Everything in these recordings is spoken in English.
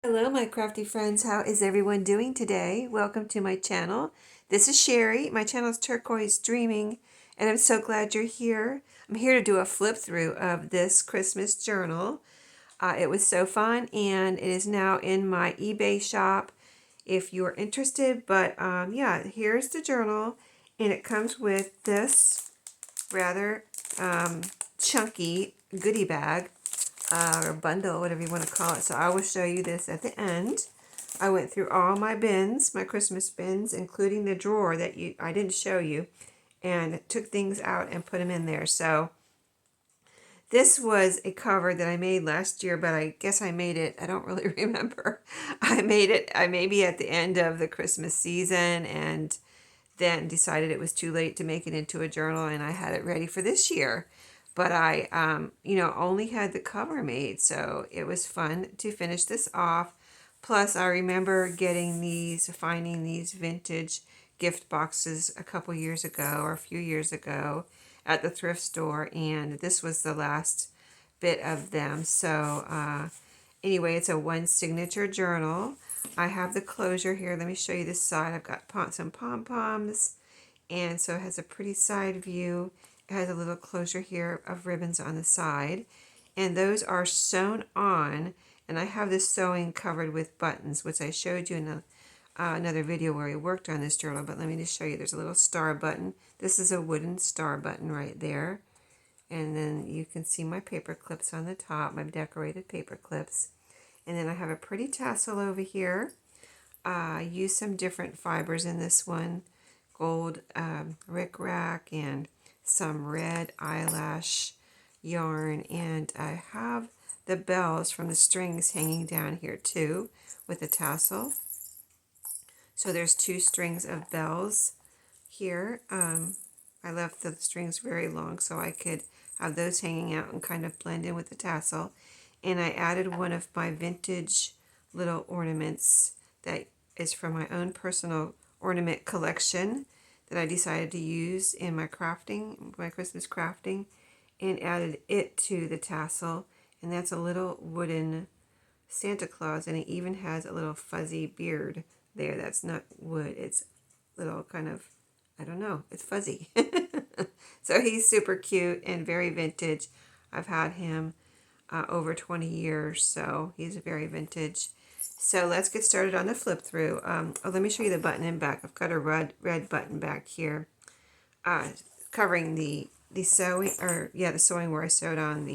Hello, my crafty friends. How is everyone doing today? Welcome to my channel. This is Sheree. My channel is Turquoise Dreaming, and I'm so glad you're here. I'm here to do a flip through of this Christmas journal. It was so fun, and it is now in my eBay shop if you're interested. But yeah, here's the journal, and it comes with this rather chunky goodie bag or bundle, whatever you want to call it. So I will show you this at the end. I went through all my bins, my Christmas bins, including the drawer that I didn't show you, and took things out and put them in there. So this was a cover that I made last year, but I guess I made it, I don't really remember. I made it, I maybe at the end of the Christmas season, and then decided it was too late to make it into a journal, and I had it ready for this year. But I, only had the cover made, so it was fun to finish this off. Plus, I remember finding these vintage gift boxes a couple years ago, or a few years ago, at the thrift store, and this was the last bit of them. So, anyway, it's a one signature journal. I have the closure here. Let me show you this side. I've got some pom-poms, and so it has a pretty side view. It has a little closure here of ribbons on the side, and those are sewn on, and I have this sewing covered with buttons, which I showed you in another video where I worked on this journal, but let me just show you. There's a little star button. This is a wooden star button right there, and then you can see my paper clips on the top, my decorated paper clips. And then I have a pretty tassel over here. I used some different fibers in this one, gold rickrack and some red eyelash yarn. And I have the bells from the strings hanging down here too with a tassel. So there's two strings of bells here. I left the strings very long so I could have those hanging out and kind of blend in with the tassel. And I added one of my vintage little ornaments that is from my own personal ornament collection that I decided to use in my crafting, my Christmas crafting, and added it to the tassel. And that's a little wooden Santa Claus, and it even has a little fuzzy beard there. That's not wood, it's little kind of, I don't know, it's fuzzy. So he's super cute and very vintage. I've had him over 20 years, so he's very vintage. So let's get started on the flip through. Let me show you the button in back. I've got a red button back here, covering the sewing, the sewing where I sewed on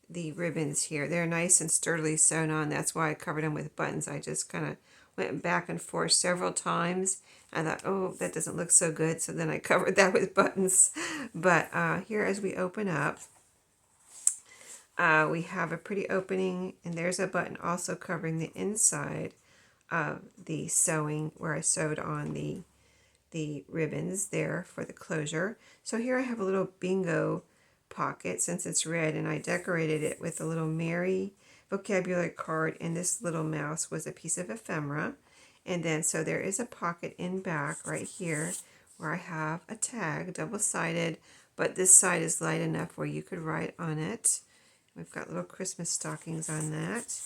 the ribbons here. They're nice and sturdily sewn on. That's why I covered them with buttons. I just kind of went back and forth several times. I thought, oh, that doesn't look so good. So then I covered that with buttons. But here as we open up, we have a pretty opening, and there's a button also covering the inside of the sewing where I sewed on the ribbons there for the closure. So here I have a little bingo pocket since it's red, and I decorated it with a little Merry vocabulary card, and this little mouse was a piece of ephemera. And then so there is a pocket in back right here where I have a tag, double-sided, but this side is light enough where you could write on it. We've got little Christmas stockings on that.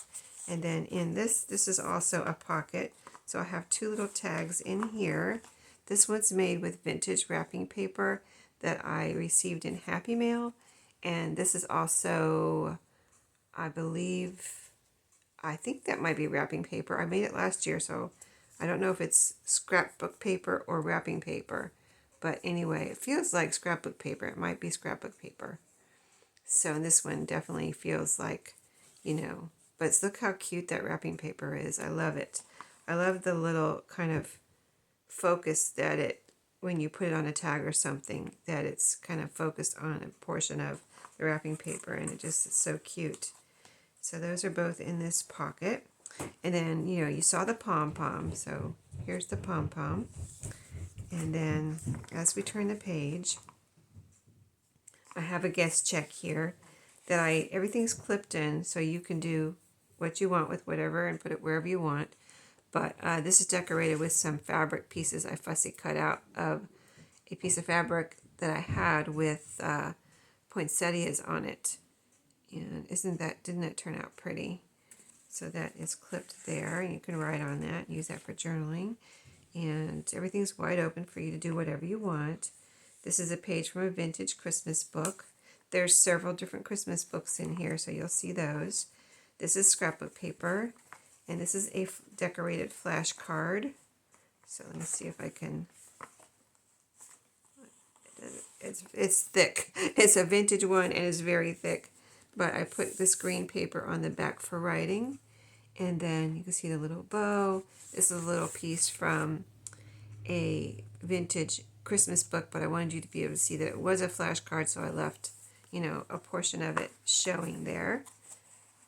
And then in this is also a pocket. So I have two little tags in here. This one's made with vintage wrapping paper that I received in Happy Mail. And this is also, I think that might be wrapping paper. I made it last year, so I don't know if it's scrapbook paper or wrapping paper. But anyway, it feels like scrapbook paper. It might be scrapbook paper. So this one definitely feels like, but look how cute that wrapping paper is. I love it. I love the little kind of focus that when you put it on a tag or something, that it's kind of focused on a portion of the wrapping paper, and it's so cute. So those are both in this pocket. And then, you saw the pom-pom. So here's the pom-pom. And then as we turn the page, I have a guest check here that everything's clipped in, so you can do what you want with whatever and put it wherever you want. But this is decorated with some fabric pieces I fussy cut out of a piece of fabric that I had with poinsettias on it. And didn't that turn out pretty? So that is clipped there, and you can write on that, use that for journaling. And everything's wide open for you to do whatever you want. This is a page from a vintage Christmas book. There's several different Christmas books in here, so you'll see those. This is scrapbook paper, and this is a decorated flash card. So let me see if I can. It's thick. It's a vintage one, and it's very thick. But I put this green paper on the back for writing. And then you can see the little bow. This is a little piece from a vintage Christmas book, but I wanted you to be able to see that it was a flashcard, so I left, a portion of it showing there.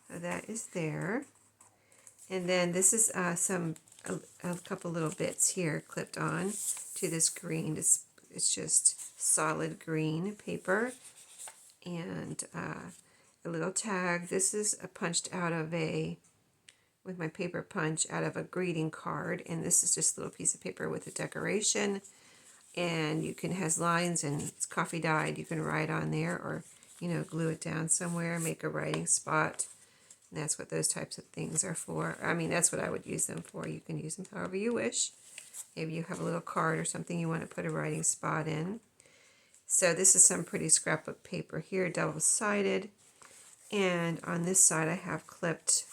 So that is there. And then this is a couple little bits here clipped on to this green. It's just solid green paper. And a little tag. This is punched out of with my paper punch out of a greeting card, and this is just a little piece of paper with a decoration, and has lines, and it's coffee dyed. You can write on there, or glue it down somewhere, make a writing spot. And that's what those types of things are for. I mean, that's what I would use them for. You can use them however you wish. Maybe you have a little card or something you want to put a writing spot in. So this is some pretty scrapbook paper here, double-sided, and on this side I have clipped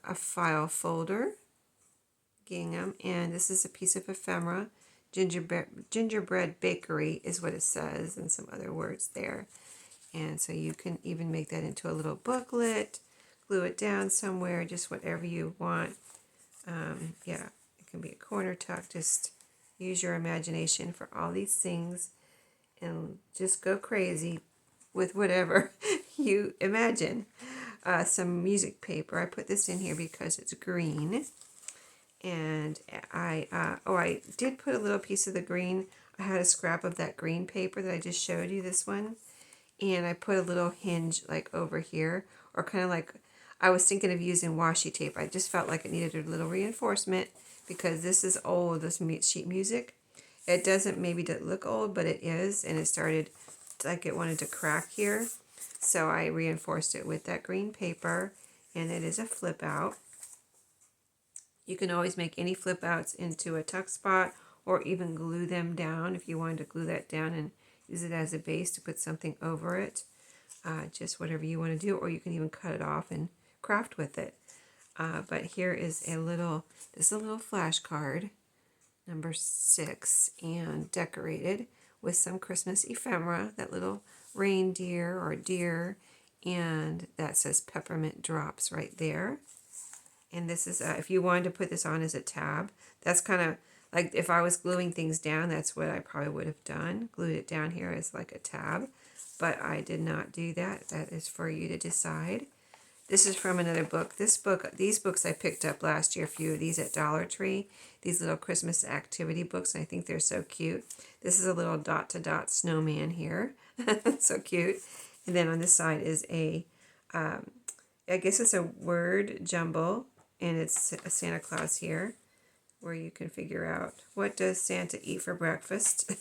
a file folder, gingham, and this is a piece of ephemera. Gingerbread bakery is what it says, and some other words there. And so you can even make that into a little booklet, glue it down somewhere, just whatever you want. Yeah, it can be a corner tuck. Just use your imagination for all these things and just go crazy with whatever you imagine. Some music paper. I put this in here because it's green. And I did put a little piece of the green. I had a scrap of that green paper that I just showed you, this one. And I put a little hinge like over here, or kind of like, I was thinking of using washi tape. I just felt like it needed a little reinforcement because this is old, this sheet music. It doesn't maybe look old, but it is, and it started like it wanted to crack here. So I reinforced it with that green paper, and it is a flip out. You can always make any flip outs into a tuck spot, or even glue them down if you wanted to glue that down and use it as a base to put something over it. Just whatever you want to do, or you can even cut it off and craft with it. But here is this is a little flash card, number 6, and decorated with some Christmas ephemera, that little reindeer or deer, and that says peppermint drops right there. And this is, if you wanted to put this on as a tab, that's kind of like if I was gluing things down, that's what I probably would have done. Glued it down here as like a tab, but I did not do that. That is for you to decide. This is from another book. These books I picked up last year, a few of these at Dollar Tree. These little Christmas activity books, and I think they're so cute. This is a little dot-to-dot snowman here. So cute. And then on this side is I guess it's a word jumble, and it's a Santa Claus here, where you can figure out, what does Santa eat for breakfast?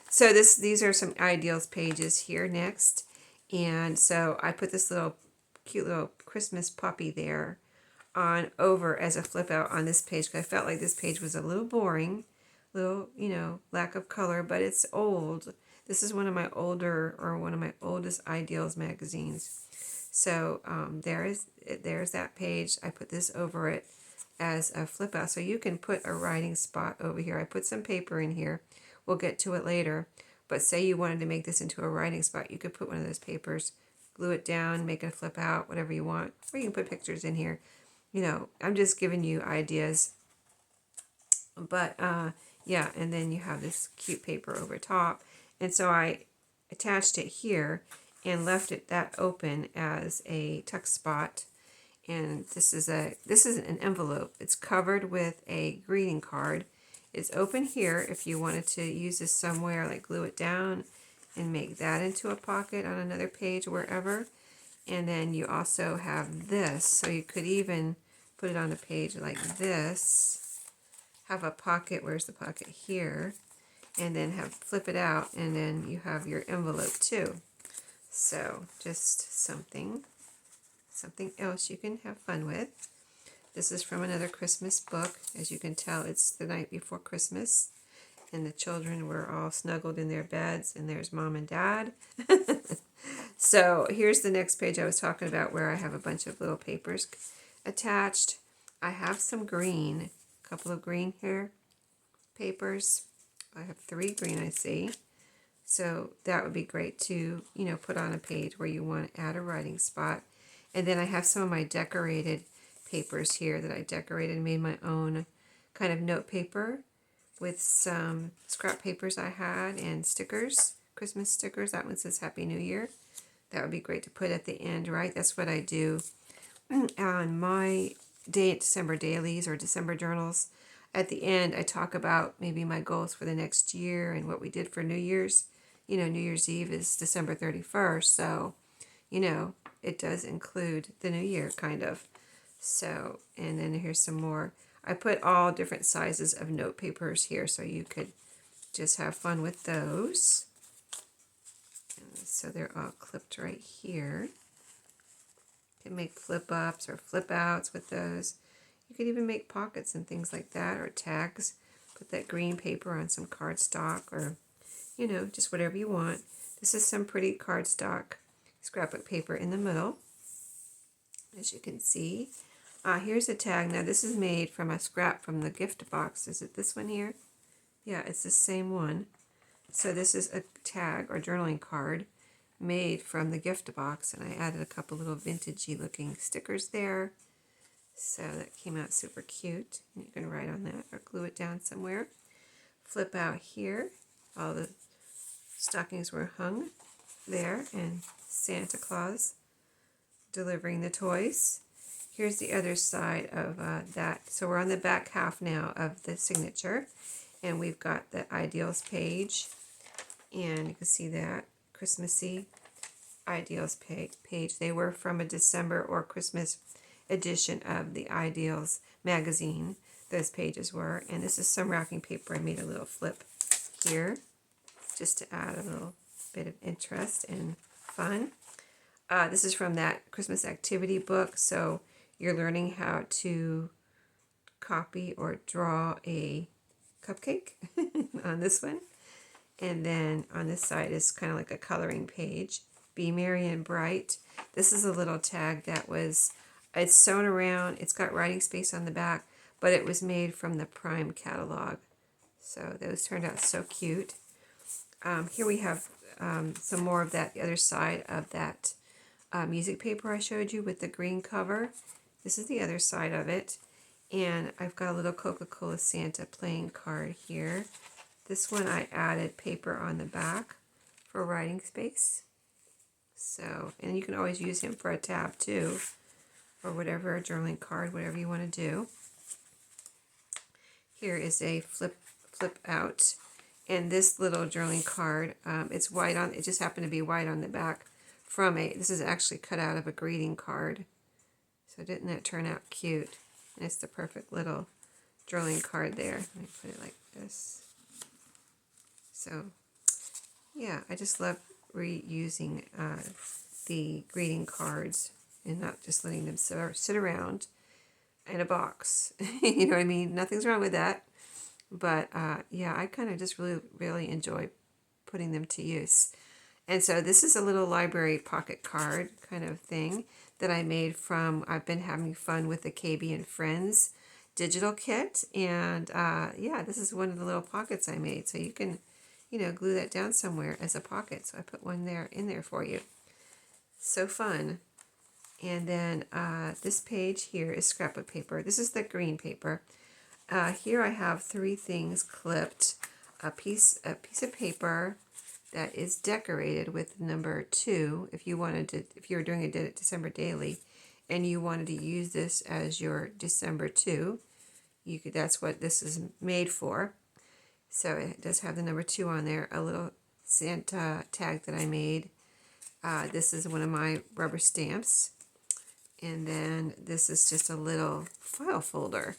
So these are some ideals pages here next. And so I put this cute little Christmas puppy there on over as a flip out on this page, because I felt like this page was a little boring, lack of color, but it's old. This is one of my oldest ideals magazines. So there's that page. I put this over it as a flip out, so you can put a writing spot over here. I put some paper in here. We'll get to it later. But say you wanted to make this into a writing spot, you could put one of those papers, glue it down, make it a flip out, whatever you want. Or you can put pictures in here. I'm just giving you ideas. But yeah, and then you have this cute paper over top. And so I attached it here and left it that open as a tuck spot. And this is an envelope. It's covered with a greeting card. It's open here if you wanted to use this somewhere, like glue it down and make that into a pocket on another page, wherever. And then you also have this, so you could even put it on a page like this, have a pocket, where's the pocket here, and then flip it out, and then you have your envelope too. So just something something else you can have fun with. This is from another Christmas book. As you can tell, it's the night before Christmas, and the children were all snuggled in their beds, and there's Mom and Dad. So here's the next page I was talking about, where I have a bunch of little papers attached. I have some green, a couple of green here papers. I have 3 green, I see. So that would be great to, put on a page where you want to add a writing spot. And then I have some of my decorated papers here that I decorated and made my own kind of note paper with some scrap papers I had and stickers, Christmas stickers. That one says Happy New Year. That would be great to put at the end, right? That's what I do on my December dailies or December journals. At the end, I talk about maybe my goals for the next year and what we did for New Year's. New Year's Eve is December 31st, so, it does include the new year, kind of. So, and then here's some more. I put all different sizes of note papers here, so you could just have fun with those. And so they're all clipped right here. You can make flip-ups or flip-outs with those. You could even make pockets and things like that, or tags. Put that green paper on some cardstock, or, just whatever you want. This is some pretty cardstock scrapbook paper in the middle, as you can see. Here's a tag. Now, this is made from a scrap from the gift box. Is it this one here? Yeah, it's the same one. So this is a tag or journaling card made from the gift box, and I added a couple little vintagey looking stickers there. So that came out super cute. You can write on that or glue it down somewhere. Flip out here. All the stockings were hung there, and Santa Claus delivering the toys. Here's the other side of that. So we're on the back half now of the signature, and we've got the ideals page, and you can see that Christmassy ideals page. They were from a December or Christmas edition of the Ideals magazine. Those pages were, and this is some wrapping paper. I made a little flip here just to add a little bit of interest and fun. This is from that Christmas activity book, so you're learning how to copy or draw a cupcake on this one. And then on this side is kind of like a coloring page. Be merry and bright. This is a little tag that it's sewn around. It's got writing space on the back, but it was made from the Prime catalog. So those turned out so cute. Here we have some more of that, the other side of that music paper I showed you with the green cover. This is the other side of it. And I've got a little Coca-Cola Santa playing card here. This one I added paper on the back for writing space. So, and you can always use him for a tab too, or whatever, a journaling card, whatever you want to do. Here is a flip out. And this little journaling card, it's white on, it just happened to be white on the back this is actually cut out of a greeting card. So didn't that turn out cute? And it's the perfect little journaling card there. Let me put it like this. So, yeah, I just love reusing the greeting cards and not just letting them sit around in a box. You know what I mean? Nothing's wrong with that. But, yeah, I kind of just really enjoy putting them to use. And so this is a little library pocket card kind of thing that I made from, I've been having fun with the KB and Friends digital kit. And, yeah, this is one of the little pockets I made. So you can, glue that down somewhere as a pocket. So I put one in there for you. So fun. And then this page here is scrapbook paper. This is the green paper. Here I have 3 things clipped. A piece of paper that is decorated with number 2. If you were doing a December daily, and you wanted to use this as your December 2, that's what this is made for. So it does have the number 2 on there. A little Santa tag that I made. This is one of my rubber stamps. And then this is just a little file folder.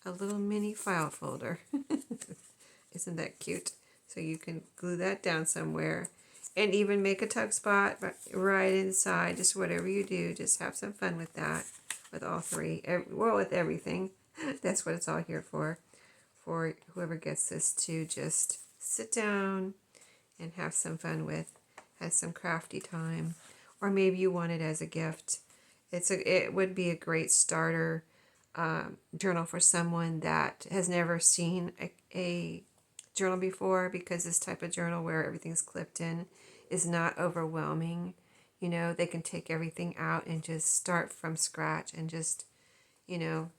A little mini file folder. Isn't that cute? So you can glue that down somewhere. and even make a tug spot right inside. Just whatever you do, just have some fun with that, with all three. Well, with everything. That's what it's all here for whoever gets this to just sit down and have some fun with, have some crafty time, or maybe you want it as a gift. It would be a great starter journal for someone that has never seen a journal before, because this type of journal where everything's clipped in is not overwhelming. You know, they can take everything out and just start from scratch and just, you know,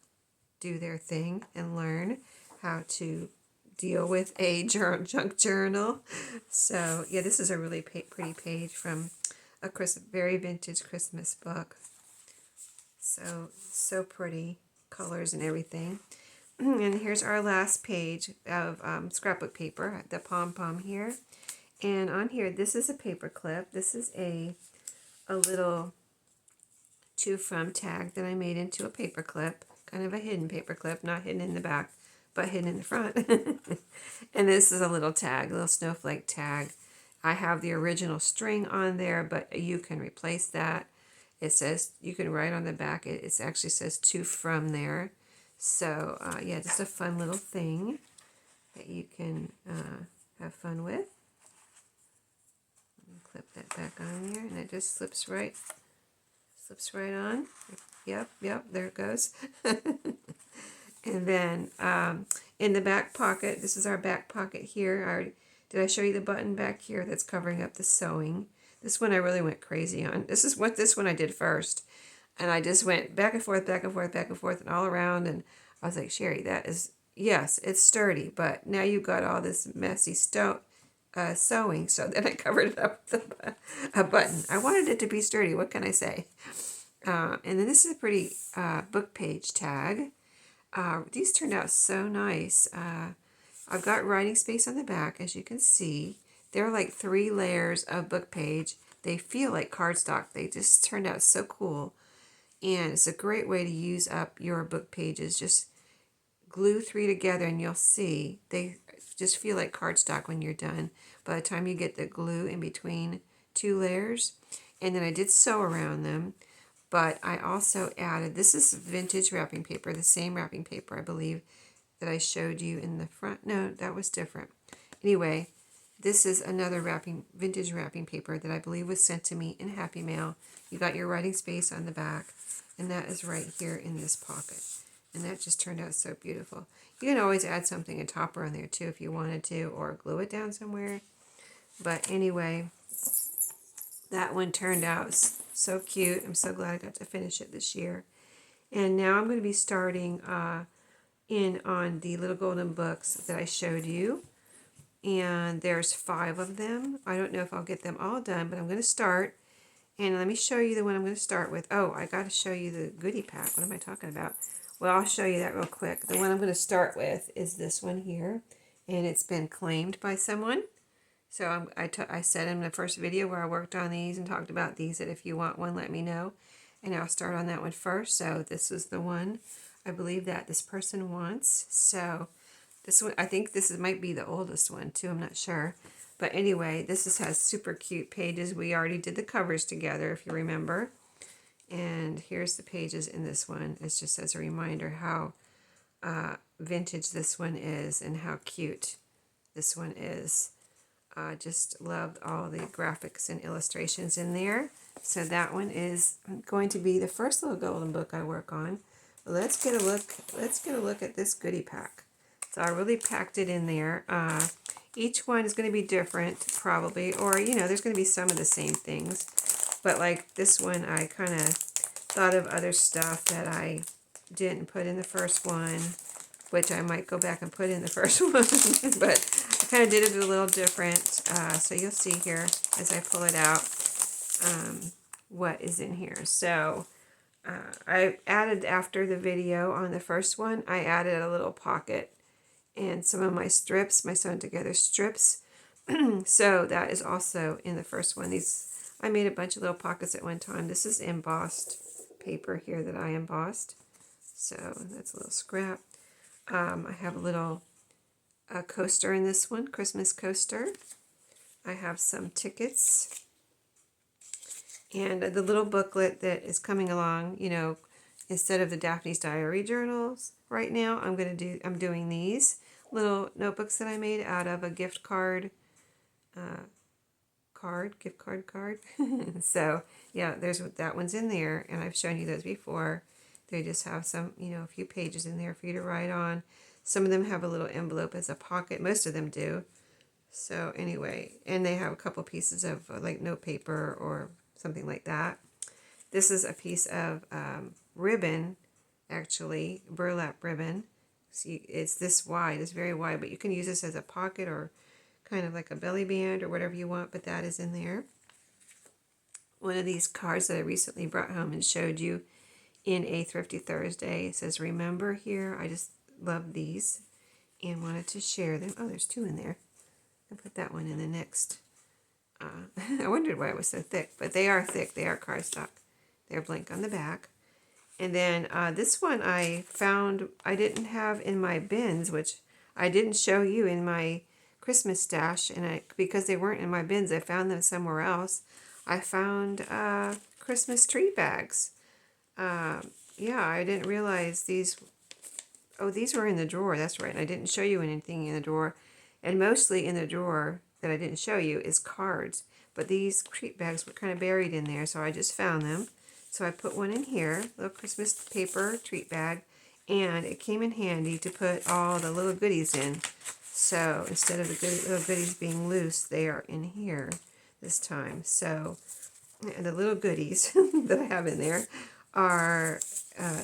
do their thing and learn how to deal with a junk journal. So yeah, this is a really pretty page from a very vintage Christmas book. So pretty colors and everything. And here's our last page of scrapbook paper, the pom-pom here. And on here, this is a paper clip. This is a little to from tag that I made into a paper clip, kind of a hidden paper clip, not hidden in the back, but hidden in the front. And this is a little tag, a little snowflake tag. I have the original string on there, but you can replace that. It says, you can write on the back, it actually says to from there. So yeah, just a fun little thing that you can have fun with. Clip that back on there, and it just slips right on. Yep, there it goes. And then in the back pocket, this is our back pocket here. Did I show you the button back here that's covering up the sewing? This one I really went crazy on. This one I did first. And I just went back and forth, back and forth, back and forth, and all around. And I was like, Sheree, yes, it's sturdy, but now you've got all this messy sewing. So then I covered it up with a button. I wanted it to be sturdy. What can I say? And then this is a pretty book page tag. These turned out so nice. I've got writing space on the back, as you can see. They're like 3 layers of book page. They feel like cardstock. They just turned out so cool. And it's a great way to use up your book pages. Just glue 3 together and you'll see they just feel like cardstock when you're done. By the time you get the glue in between 2 layers. And then I did sew around them. But I also added, this is vintage wrapping paper, the same wrapping paper, I believe, that I showed you in the front. No, that was different. Anyway, this is another vintage wrapping paper that I believe was sent to me in Happy Mail. You got your writing space on the back, and that is right here in this pocket. And that just turned out so beautiful. You can always add something, a topper on there too if you wanted to, or glue it down somewhere. But anyway, that one turned out so cute. I'm so glad I got to finish it this year. And now I'm going to be starting in on the little golden books that I showed you. And there's 5 of them. I don't know if I'll get them all done, but I'm going to start. And let me show you the one I'm going to start with. Oh, I got to show you the goodie pack. What am I talking about? Well, I'll show you that real quick. The one I'm going to start with is this one here. And it's been claimed by someone. So I said in the first video where I worked on these and talked about these that if you want one, let me know. And I'll start on that one first. So this is the one I believe that this person wants. So this one, I think might be the oldest one too. I'm not sure. But anyway, has super cute pages. We already did the covers together, if you remember. And here's the pages in this one. It's just as a reminder how vintage this one is and how cute this one is. Just loved all the graphics and illustrations in there. So that one is going to be the first little golden book I work on. Let's get a look at this goodie pack. So I really packed it in there. Each one is going to be different, probably, or there's going to be some of the same things. But like this one, I kind of thought of other stuff that I didn't put in the first one, which I might go back and put in the first one. But I kind of did it a little different. So you'll see here as I pull it out what is in here. So I added, after the video on the first one, I added a little pocket and some of my strips, my sewn together strips. So that is also in the first one. I made a bunch of little pockets at one time. This is embossed paper here that I embossed. So that's a little scrap. I have a little coaster in this one, Christmas coaster. I have some tickets and the little booklet that is coming along. You know, instead of the Daphne's Diary journals right now, I'm doing these little notebooks that I made out of a gift card gift card. So yeah, there's that one's in there, and I've shown you those before. They just have some, you know, a few pages in there for you to write on. Some of them have a little envelope as a pocket. Most of them do. So anyway, and they have a couple pieces of like note paper or something like that. This is a piece of ribbon, actually, burlap ribbon. See, it's this wide, it's very wide, but you can use this as a pocket or kind of like a belly band or whatever you want, but that is in there. One of these cards that I recently brought home and showed you in a Thrifty Thursday, it says remember here. I just love these and wanted to share them. Oh, there's two in there. I'll put that one in the next. I wondered why it was so thick, but they are thick. They are cardstock. They're blank on the back. And then this one I found I didn't have in my bins, which I didn't show you in my Christmas stash, and because they weren't in my bins, I found them somewhere else. I found Christmas tree bags. Yeah, I didn't realize these. Oh, these were in the drawer. That's right. I didn't show you anything in the drawer, and mostly in the drawer that I didn't show you is cards. But these treat bags were kind of buried in there, so I just found them. So I put one in here, little Christmas paper treat bag, and it came in handy to put all the little goodies in. So instead of the little goodies being loose, they are in here this time. So and the little goodies that I have in there are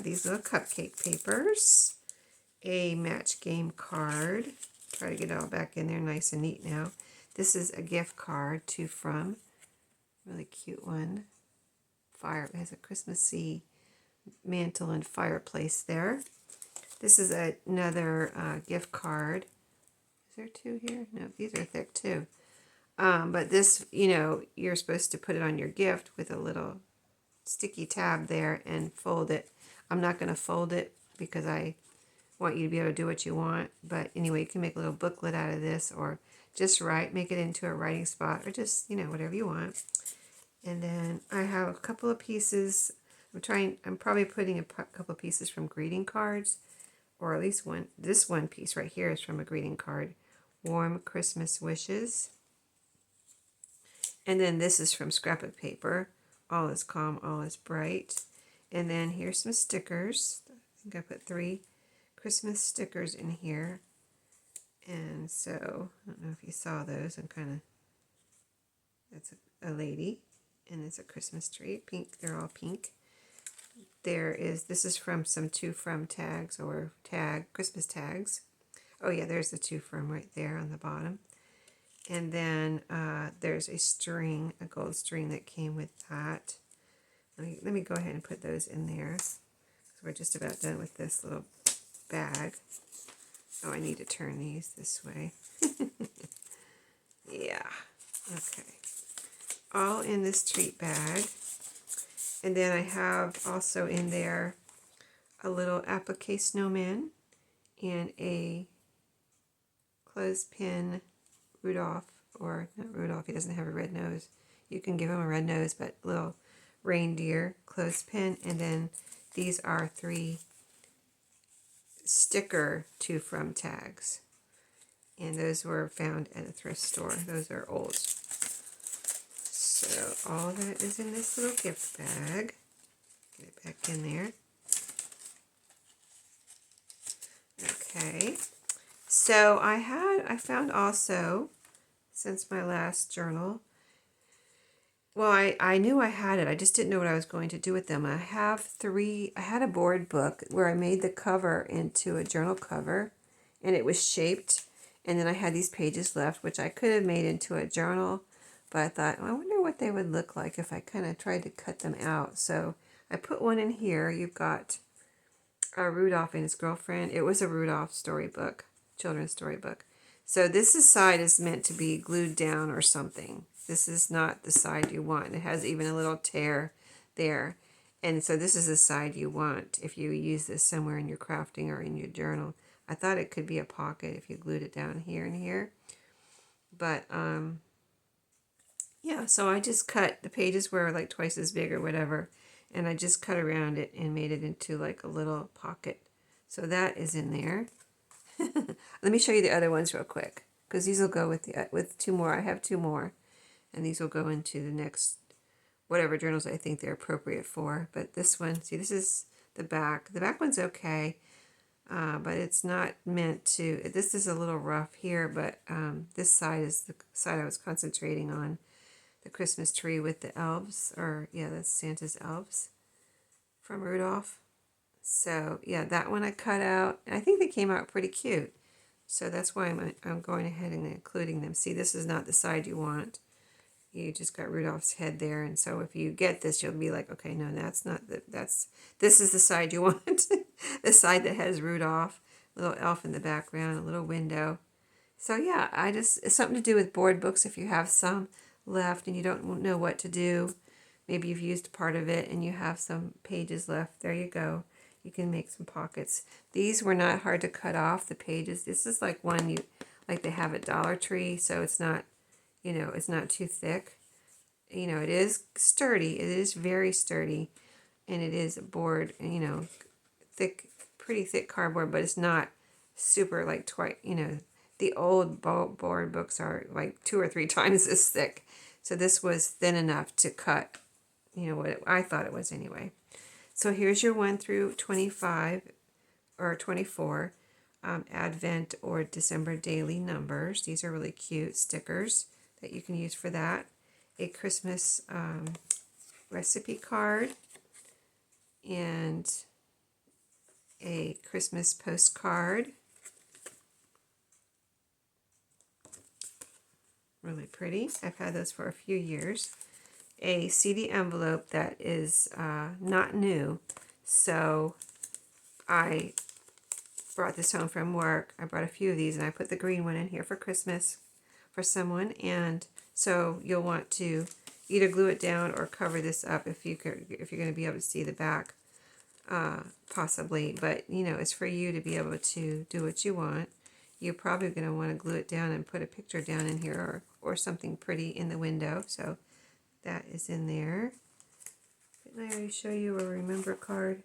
these little cupcake papers, a match game card. Try to get it all back in there nice and neat now. This is a gift card to From. Really cute one. It has a Christmassy mantle and fireplace there. This is another gift card. Is there two here? No, these are thick too. But this, you know, you're supposed to put it on your gift with a little sticky tab there and fold it. I'm not going to fold it because I want you to be able to do what you want. But anyway, you can make a little booklet out of this, or just make it into a writing spot, or just, you know, whatever you want. And then I have a couple of pieces. I'm probably putting a couple of pieces from greeting cards, or at least one. This one piece right here is from a greeting card. Warm Christmas wishes. And then this is from scrapbook paper. All is calm, all is bright. And then here's some stickers. I think I put 3 Christmas stickers in here. And so, I don't know if you saw those. That's a lady. And it's a Christmas tree. Pink, they're all pink. This is from some To From tags, or Christmas tags. Oh yeah, there's the To From right there on the bottom. And then there's a string, a gold string that came with that. Let me go ahead and put those in there. So we're just about done with this little bag. Oh, I need to turn these this way. Yeah, okay. All in this treat bag. And then I have also in there a little applique snowman and a clothespin Rudolph, or not Rudolph, he doesn't have a red nose. You can give him a red nose, but little reindeer clothespin. And then these are 3 sticker To From tags. And those were found at a thrift store. Those are old. So all that is in this little gift bag. Get it back in there. Okay. So I found also, since my last journal, well, I knew I had it. I just didn't know what I was going to do with them. I had a board book where I made the cover into a journal cover, and it was shaped. And then I had these pages left, which I could have made into a journal, but I thought, I wonder what they would look like if I kind of tried to cut them out. So I put one in here. You've got Rudolph and his girlfriend. It was a Rudolph storybook, children's storybook. So this side is meant to be glued down or something. This is not the side you want. It has even a little tear there. And so this is the side you want if you use this somewhere in your crafting or in your journal. I thought it could be a pocket if you glued it down here and here. But Yeah, so I just cut, the pages were like twice as big or whatever, and I just cut around it and made it into like a little pocket. So that is in there. Let me show you the other ones real quick, because these will go with two more. I have two more, and these will go into the next whatever journals I think they're appropriate for. But this one, see, this is the back. The back one's okay, but it's not meant to. This is a little rough here, but this side is the side I was concentrating on. The Christmas tree with the elves, or yeah, that's Santa's elves from Rudolph. So yeah, that one I cut out. I think they came out pretty cute. So that's why I'm going ahead and including them. See, this is not the side you want. You just got Rudolph's head there, and so if you get this, you'll be like, okay, no, that's not this is the side you want. The side that has Rudolph, little elf in the background, a little window. So yeah, it's something to do with board books if you have some left and you don't know what to do. Maybe you've used part of it and you have some pages left. There you go. You can make some pockets. These were not hard to cut off, the pages. This is like one like they have at Dollar Tree, so it's not, it's not too thick. It is sturdy. It is very sturdy, and it is a board, thick, pretty thick cardboard, but it's not super like the old board books are like 2 or 3 times this thick. So this was thin enough to cut, what I thought it was anyway. So here's your 1 through 25 or 24 Advent or December daily numbers. These are really cute stickers that you can use for that. A Christmas recipe card and a Christmas postcard. Really pretty. I've had those for a few years. A CD envelope that is not new, so I brought this home from work. I brought a few of these, and I put the green one in here for Christmas for someone, and so you'll want to either glue it down or cover this up if you're going to be able to see the back, possibly. But it's for you to be able to do what you want. You're probably going to want to glue it down and put a picture down in here or something pretty in the window. So that is in there. Didn't I already show you a remember card?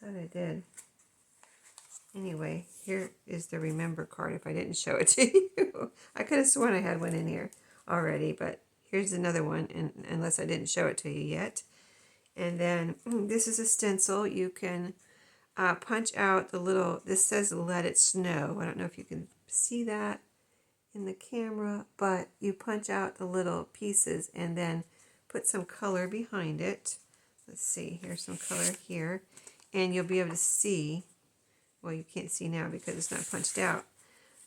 I thought I did. Anyway, here is the remember card if I didn't show it to you. I could have sworn I had one in here already, but here's another one, unless I didn't show it to you yet. And then this is a stencil. You can punch out the little, this says let it snow. I don't know if you can see that in the camera, but you punch out the little pieces and then put some color behind it. Let's see, here's some color here. And you'll be able to see, well, you can't see now because it's not punched out,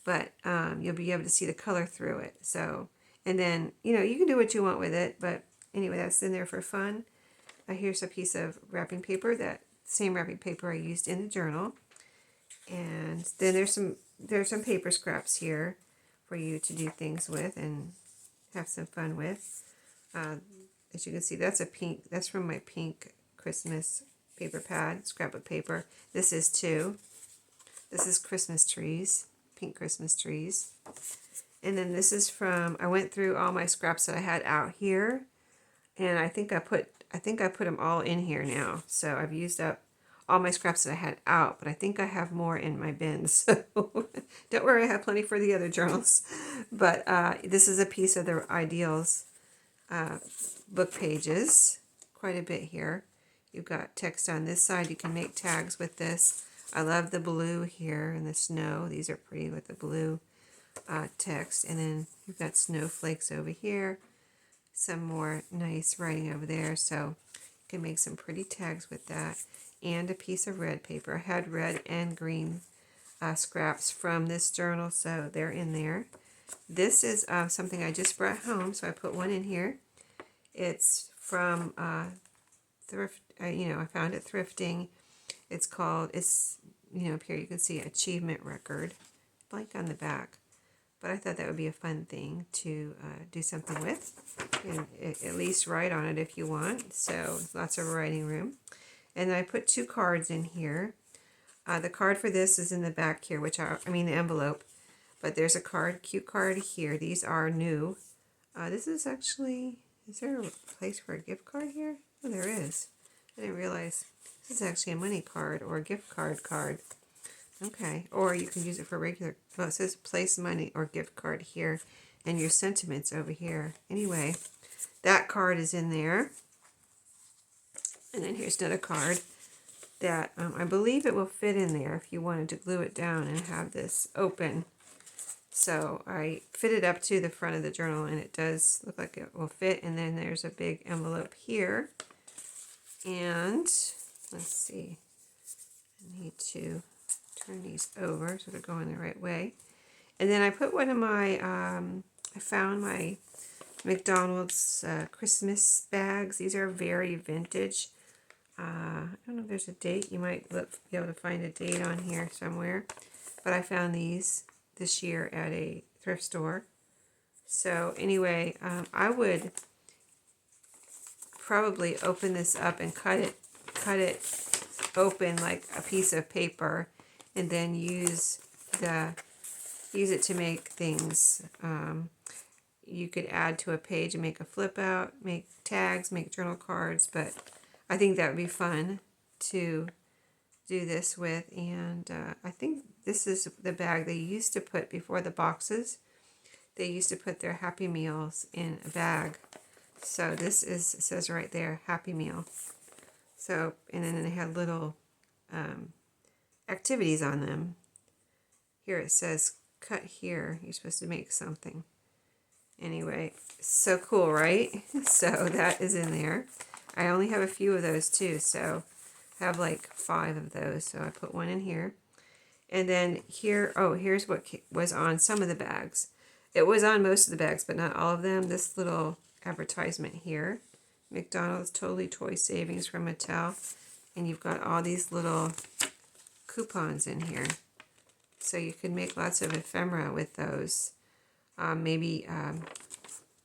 but you'll be able to see the color through it. So, and then, you can do what you want with it, but anyway, that's in there for fun. Here's a piece of wrapping paper, that same wrapping paper I used in the journal. And then there's some paper scraps here for you to do things with and have some fun with. As you can see, that's from my pink Christmas paper pad, scrapbook paper. This is too. This is Christmas trees, pink Christmas trees. And then this is I went through all my scraps that I had out here, and I think I put them all in here now. So I've used up all my scraps that I had out, but I think I have more in my bin. So don't worry, I have plenty for the other journals. But this is a piece of the Ideals book pages, quite a bit here. You've got text on this side. You can make tags with this. I love the blue here and the snow. These are pretty with the blue text. And then you've got snowflakes over here. Some more nice writing over there. So you can make some pretty tags with that. And a piece of red paper. I had red and green scraps from this journal, so they're in there. This is something I just brought home, so I put one in here. It's from thrift. I found it thrifting. It's called, up here you can see achievement record, blank on the back. But I thought that would be a fun thing to do something with, and at least write on it if you want. So lots of writing room. And I put 2 cards in here. The card for this is in the back here, the envelope. But there's a card, cute card here. These are new. This is actually, is there a place for a gift card here? Oh, there is. I didn't realize. This is actually a money card or a gift card. Okay, or you can use it for regular, well, it says place money or gift card here and your sentiments over here. Anyway, that card is in there. And then here's another card that I believe it will fit in there if you wanted to glue it down and have this open. So I fit it up to the front of the journal and it does look like it will fit. And then there's a big envelope here. And let's see, I need to turn these over so they're going the right way. And then I put one of my, I found my McDonald's Christmas bags. These are very vintage. I don't know if there's a date. You might be able to find a date on here somewhere. But I found these this year at a thrift store. So anyway, I would probably open this up and cut it open like a piece of paper, and then use it to make things. You could add to a page and make a flip out, make tags, make journal cards, but I think that would be fun to do this with. And I think this is the bag they used to put before the boxes. They used to put their Happy Meals in a bag. So this is, it says right there, Happy Meal. So, and then they had little activities on them. Here it says, cut here. You're supposed to make something. Anyway, so cool, right? So that is in there. I only have a few of those too, so I have like 5 of those. So I put one in here. And then here, oh, here's what was on some of the bags. It was on most of the bags, but not all of them. This little advertisement here. McDonald's Totally Toy Savings from Mattel. And you've got all these little coupons in here. So you can make lots of ephemera with those. Maybe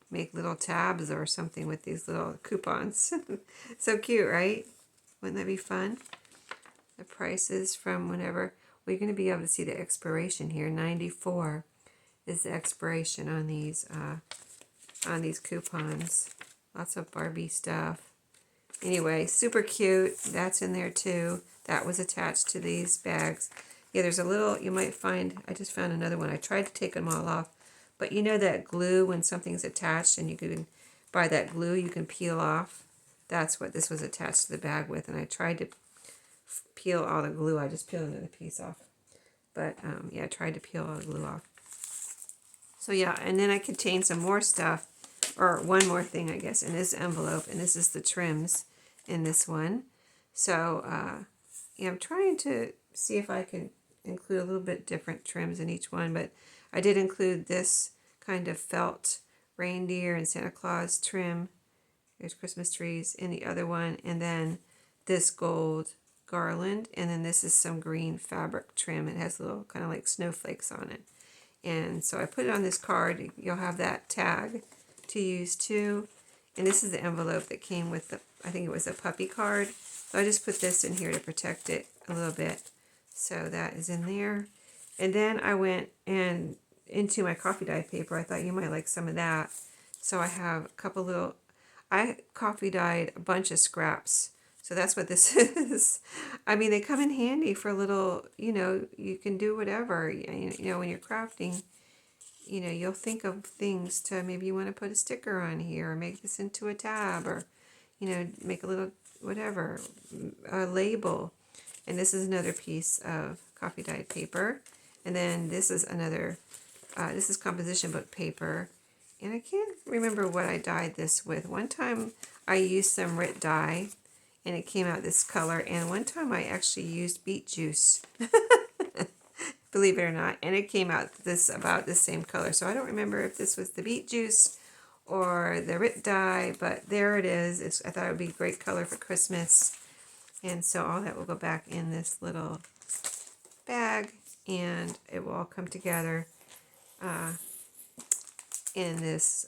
make little tabs or something with these little coupons. So cute, right? Wouldn't that be fun? The prices from whenever. Well, you're going to be able to see the expiration here. 94 is the expiration on these coupons. Lots of Barbie stuff. Anyway, super cute. That's in there too. That was attached to these bags. Yeah, there's a little, you might find, I just found another one. I tried to take them all off. But you know that glue when something's attached and you can buy that glue you can peel off? That's what this was attached to the bag with. And I tried to peel all the glue. I just peeled another piece off. But yeah, I tried to peel all the glue off. So yeah, and then I contained some more stuff, or one more thing I guess, in this envelope. And this is the trims in this one. So yeah, I'm trying to see if I can include a little bit different trims in each one. But I did include this kind of felt reindeer and Santa Claus trim. There's Christmas trees in the other one. And then this gold garland. And then this is some green fabric trim. It has little kind of like snowflakes on it. And so I put it on this card. You'll have that tag to use too. And this is the envelope that came with the, I think it was a puppy card. So I just put this in here to protect it a little bit. So that is in there. And then I went and into my coffee dye paper. I thought you might like some of that. So I have a couple little, I coffee dyed a bunch of scraps. So that's what this is. I mean, they come in handy for a little, you know, you can do whatever. You know, when you're crafting, you know, you'll think of things to, maybe you want to put a sticker on here or make this into a tab or, you know, make a little, whatever, a label. And this is another piece of coffee dyed paper. And then this is another, this is composition book paper. And I can't remember what I dyed this with. One time I used some Rit dye and it came out this color. And one time I actually used beet juice, believe it or not. And it came out this about the same color. So I don't remember if this was the beet juice or the Rit dye, but there it is. I thought it would be a great color for Christmas. And so all that will go back in this little bag, and it will all come together in this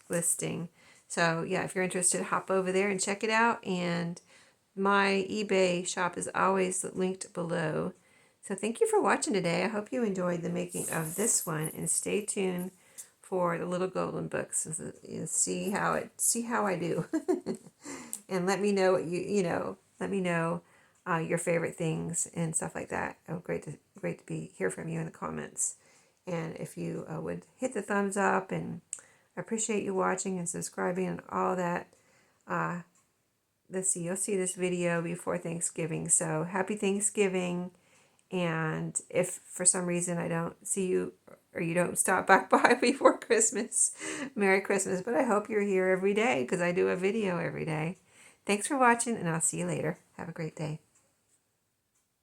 listing. So yeah, if you're interested, hop over there and check it out. And my eBay shop is always linked below. So thank you for watching today. I hope you enjoyed the making of this one, and stay tuned for the little golden books and see how I do. And let me know what let me know your favorite things and stuff like that. Oh, great to be hear from you in the comments. And if you would hit the thumbs up, and I appreciate you watching and subscribing and all that. Let's see, you'll see this video before Thanksgiving. So happy Thanksgiving. And if for some reason I don't see you or you don't stop back by before Christmas, Merry Christmas. But I hope you're here every day because I do a video every day. Thanks for watching, and I'll see you later. Have a great day.